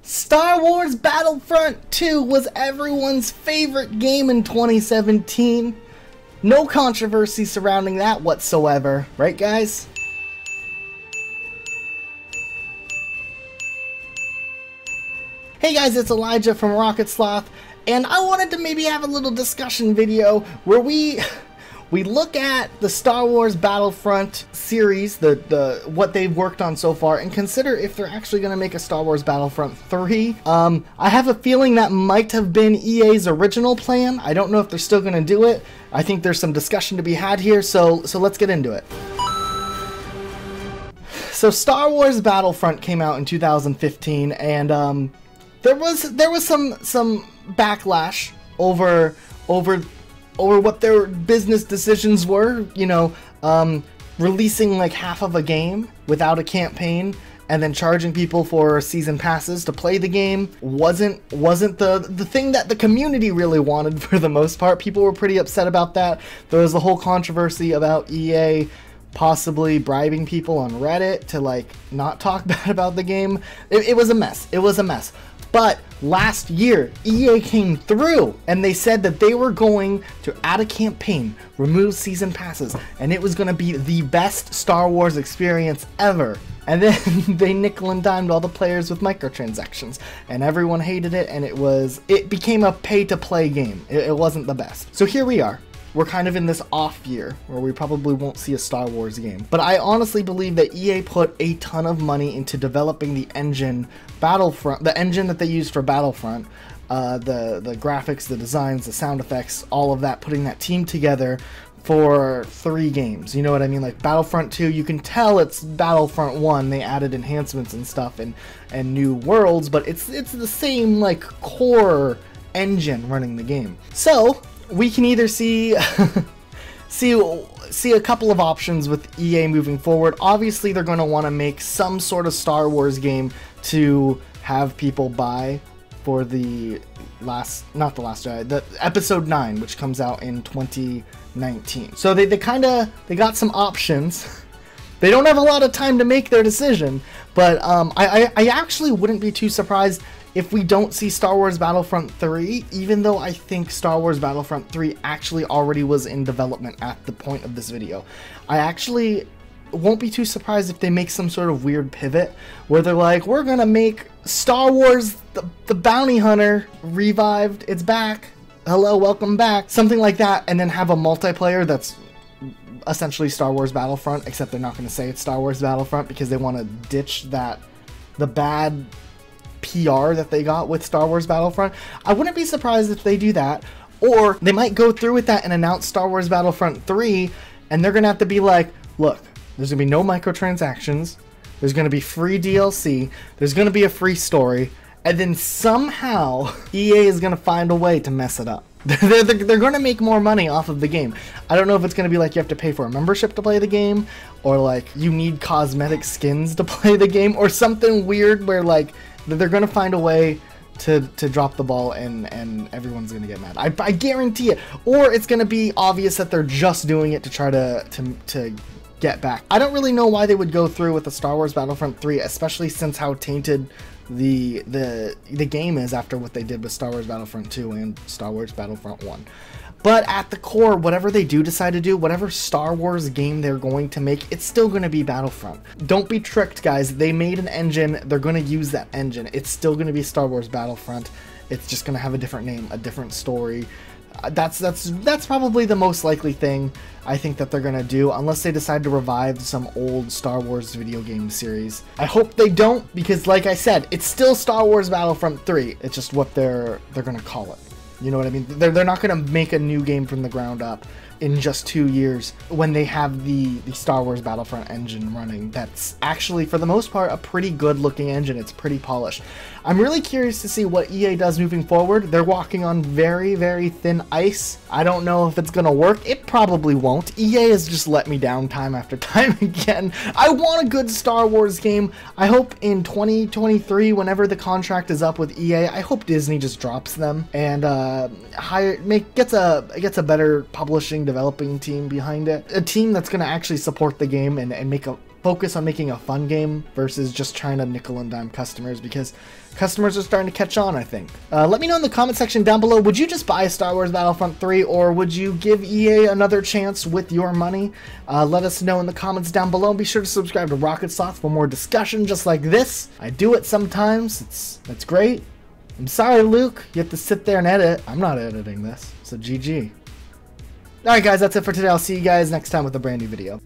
Star Wars Battlefront 2 was everyone's favorite game in 2017. No controversy surrounding that whatsoever, right guys? Hey guys, it's Elijah from Rocket Sloth, and I wanted to maybe have a little discussion video where we look at the Star Wars Battlefront series, what they've worked on so far, and consider if they're actually going to make a Star Wars Battlefront 3. I have a feeling that might have been EA's original plan. I don't know if they're still going to do it. I think there's some discussion to be had here, so let's get into it. So Star Wars Battlefront came out in 2015, and there was some backlash over what their business decisions were, you know, releasing like half of a game without a campaign and then charging people for season passes to play the game wasn't the thing that the community really wanted for the most part. People were pretty upset about that. There was the whole controversy about EA possibly bribing people on Reddit to like not talk bad about the game. It was a mess. It was a mess. But last year, EA came through and they said that they were going to add a campaign, remove season passes, and it was going to be the best Star Wars experience ever. And then they nickel and dimed all the players with microtransactions, and everyone hated it, and it became a pay-to-play game. It wasn't the best. So here we are. We're kind of in this off year where we probably won't see a Star Wars game. But I honestly believe that EA put a ton of money into developing the engine Battlefront, the engine that they used for Battlefront, the graphics, the designs, the sound effects, all of that, putting that team together for 3 games. You know what I mean? Like Battlefront 2, you can tell it's Battlefront 1. They added enhancements and stuff and new worlds, but it's the same like core engine running the game. So we can either see see a couple of options with EA moving forward. Obviously, they're going to want to make some sort of Star Wars game to have people buy for the episode 9, which comes out in 2019. So they got some options. They don't have a lot of time to make their decision, but I actually wouldn't be too surprised if we don't see Star Wars Battlefront 3, even though I think Star Wars Battlefront 3 actually already was in development at the point of this video. I actually won't be too surprised if they make some sort of weird pivot where they're like, we're gonna make Star Wars the Bounty Hunter revived, it's back, hello, welcome back, something like that, and then have a multiplayer that's essentially Star Wars Battlefront, except they're not going to say it's Star Wars Battlefront because they want to ditch the bad PR that they got with Star Wars Battlefront. I wouldn't be surprised if they do that, or they might go through with that and announce Star Wars Battlefront 3, and they're going to have to be like, look, there's going to be no microtransactions, there's going to be free DLC, there's going to be a free story, and then somehow EA is going to find a way to mess it up. They're going to make more money off of the game. I don't know if it's going to be like you have to pay for a membership to play the game, or like you need cosmetic skins to play the game, or something weird where like they're going to find a way to drop the ball and everyone's going to get mad. I guarantee it. Or it's going to be obvious that they're just doing it to try to get back. I don't really know why they would go through with the Star Wars Battlefront 3, especially since how tainted the game is after what they did with Star Wars Battlefront 2 and Star Wars Battlefront 1. But at the core, whatever they do decide to do, whatever Star Wars game they're going to make, it's still going to be Battlefront. Don't be tricked, guys. They made an engine. They're going to use that engine. It's still going to be Star Wars Battlefront. It's just going to have a different name, a different story. That's probably the most likely thing I think that they're gonna do, unless they decide to revive some old Star Wars video game series. I hope they don't, because like I said, it's still Star Wars Battlefront 3. It's just what they're gonna call it. You know what I mean? They're not gonna make a new game from the ground up in just 2 years when they have the Star Wars Battlefront engine running. That's actually, for the most part, a pretty good looking engine. It's pretty polished. I'm really curious to see what EA does moving forward. They're walking on very, very thin ice. I don't know if it's gonna work. It probably won't. EA has just let me down time after time again. I want a good Star Wars game. I hope in 2023, whenever the contract is up with EA, I hope Disney just drops them and gets a better publishing developing team behind it. A team that's gonna actually support the game and make a focus on making a fun game versus just trying to nickel and dime customers, because customers are starting to catch on, I think. Let me know in the comment section down below, would you just buy Star Wars Battlefront 3, or would you give EA another chance with your money? Let us know in the comments down below. Be sure to subscribe to Rocket Sloth for more discussion just like this. I do it sometimes. It's great. I'm sorry, Luke. You have to sit there and edit. I'm not editing this, so GG. Alright guys, that's it for today. I'll see you guys next time with a brand new video.